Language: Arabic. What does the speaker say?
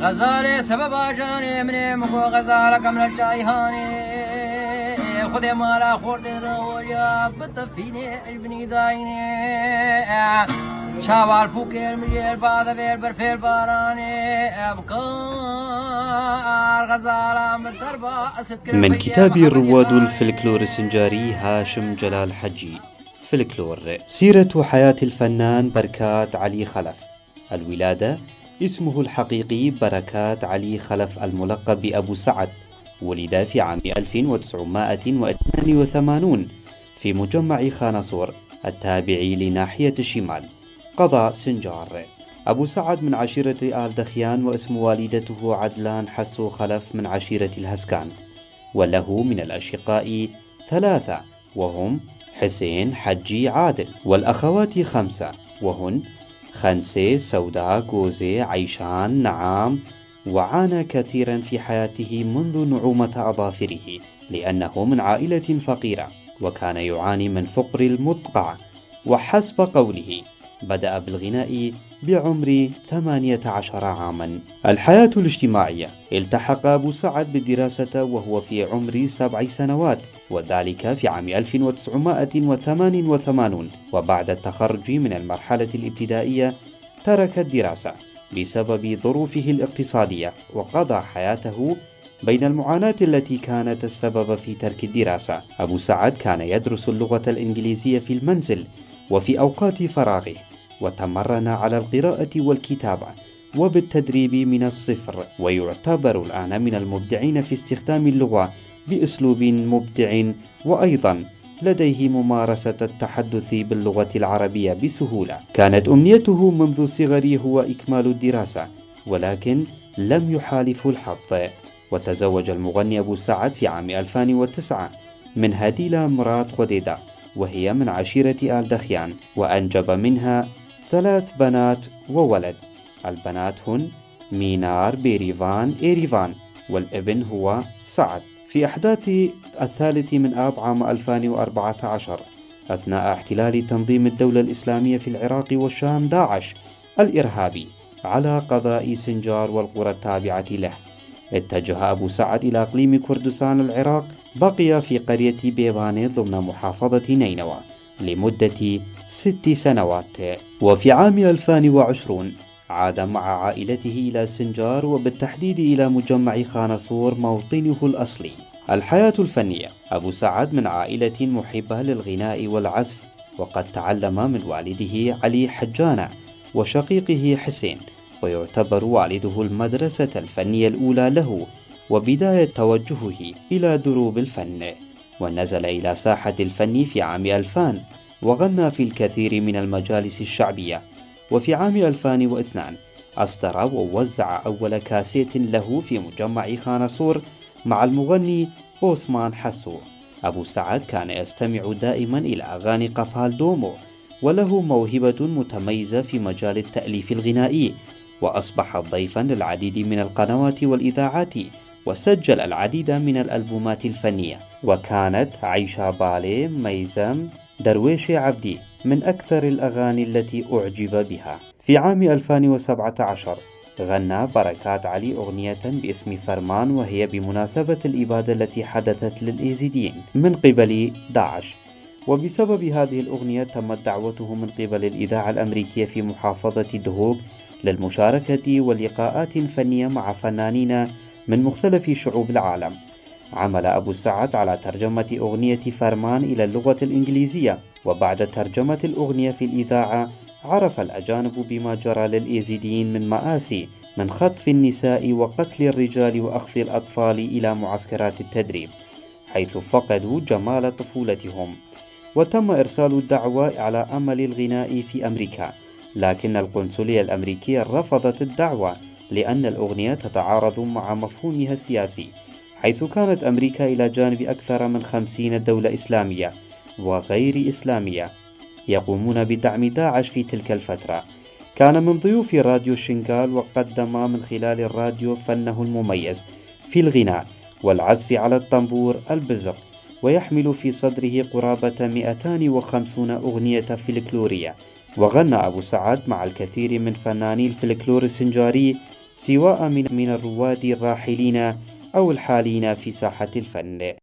غزالي سبب عجاني مني مكو غزالك من الجايهاني خذي مالا خورد الروليا بتفيني البني دايني شوال فوكير مجير بعد فير برفير باراني أبكار غزالة من دربا من كتاب رواد الفلكلور السنجاري هاشم جلال حجي. فلكلور. سيرة حياة الفنان بركات علي خلف. الولادة: اسمه الحقيقي بركات علي خلف الملقب بأبو سعد. ولد في عام 1982 في مجمع خانصور التابع لناحية الشمال، قضاء سنجار. أبو سعد من عشيرة آل دخيان، واسم والدته عدلان حسو خلف من عشيرة الهسكان، وله من الأشقاء 3 وهم حسين، حجي، عادل، والأخوات 5 وهن خنسة، سوداء، جوزة، عيشان، نعام. وعانى كثيرا في حياته منذ نعومة أظافره لأنه من عائلة فقيرة، وكان يعاني من فقر المدقع. وحسب قوله بدأ بالغناء بعمر 18 عاما. الحياة الاجتماعية: التحق أبو سعد بالدراسة وهو في عمر 7 سنوات، وذلك في عام 1988. وبعد التخرج من المرحلة الابتدائية ترك الدراسة بسبب ظروفه الاقتصادية، وقضى حياته بين المعاناة التي كانت السبب في ترك الدراسة. أبو سعد كان يدرس اللغة الإنجليزية في المنزل وفي أوقات فراغه، وتمرن على القراءة والكتابة وبالتدريب من الصفر، ويعتبر الآن من المبدعين في استخدام اللغة بأسلوب مبدع، وأيضا لديه ممارسة التحدث باللغة العربية بسهولة. كانت أمنيته منذ صغره هو إكمال الدراسة، ولكن لم يحالفه الحظ، وتزوج المغني أبو سعد في عام 2009 من هديلة مراد خديدة، وهي من عشيرة آل دخيان، وأنجب منها 3 بنات وولد. البنات هن مينار، بيريفان، إيريفان، والابن هو سعد. في أحداث 3 من آب عام 2014 أثناء احتلال تنظيم الدولة الإسلامية في العراق والشام داعش الإرهابي على قضاء سنجار والقرى التابعة له، اتجه أبو سعد إلى إقليم كردستان العراق. بقي في قرية بيباني ضمن محافظة نينوى لمدة 6 سنوات. وفي عام 2020 عاد مع عائلته إلى سنجار، وبالتحديد إلى مجمع خانصور موطنه الأصلي. الحياة الفنية: أبو سعد من عائلة محبة للغناء والعزف، وقد تعلم من والده علي حجانة وشقيقه حسين، ويعتبر والده المدرسة الفنية الأولى له وبداية توجهه إلى دروب الفن. ونزل إلى ساحة الفن في عام 2000، وغنى في الكثير من المجالس الشعبية. وفي عام 2002 أصدر ووزع أول كاسيت له في مجمع خانصور مع المغني أوسمان حسو. أبو سعد كان يستمع دائما إلى أغاني قفال دومو، وله موهبة متميزة في مجال التأليف الغنائي، وأصبح ضيفا للعديد من القنوات والإذاعات، وسجل العديد من الألبومات الفنية. وكانت عيشة بالي، ميزم، درويش عبدي من أكثر الأغاني التي أعجب بها. في عام 2017 غنى بركات علي أغنية باسم فرمان، وهي بمناسبة الإبادة التي حدثت للإيزيديين من قبل داعش. وبسبب هذه الأغنية تمت دعوته من قبل الإذاعة الأمريكية في محافظة دهوك للمشاركة ولقاءات فنية مع فنانين من مختلف شعوب العالم. عمل أبو سعد على ترجمة أغنية فرمان إلى اللغة الإنجليزية، وبعد ترجمة الأغنية في الإذاعة عرف الأجانب بما جرى للإيزيديين من مآسي، من خطف النساء وقتل الرجال وأخذ الأطفال إلى معسكرات التدريب، حيث فقدوا جمال طفولتهم. وتم إرسال الدعوة على أمل الغناء في أمريكا، لكن القنصلية الأمريكية رفضت الدعوة لأن الأغنية تتعارض مع مفهومها السياسي، حيث كانت أمريكا إلى جانب أكثر من 50 دولة إسلامية وغير إسلامية يقومون بدعم داعش في تلك الفترة. كان من ضيوف راديو شنغال، وقدم من خلال الراديو فنه المميز في الغناء والعزف على الطنبور البزق، ويحمل في صدره قرابة 250 أغنية فلكلورية. وغنى أبو سعد مع الكثير من فناني الفلكلور السنجاري سواء من الرواد الراحلين أو الحالين في ساحة الفن.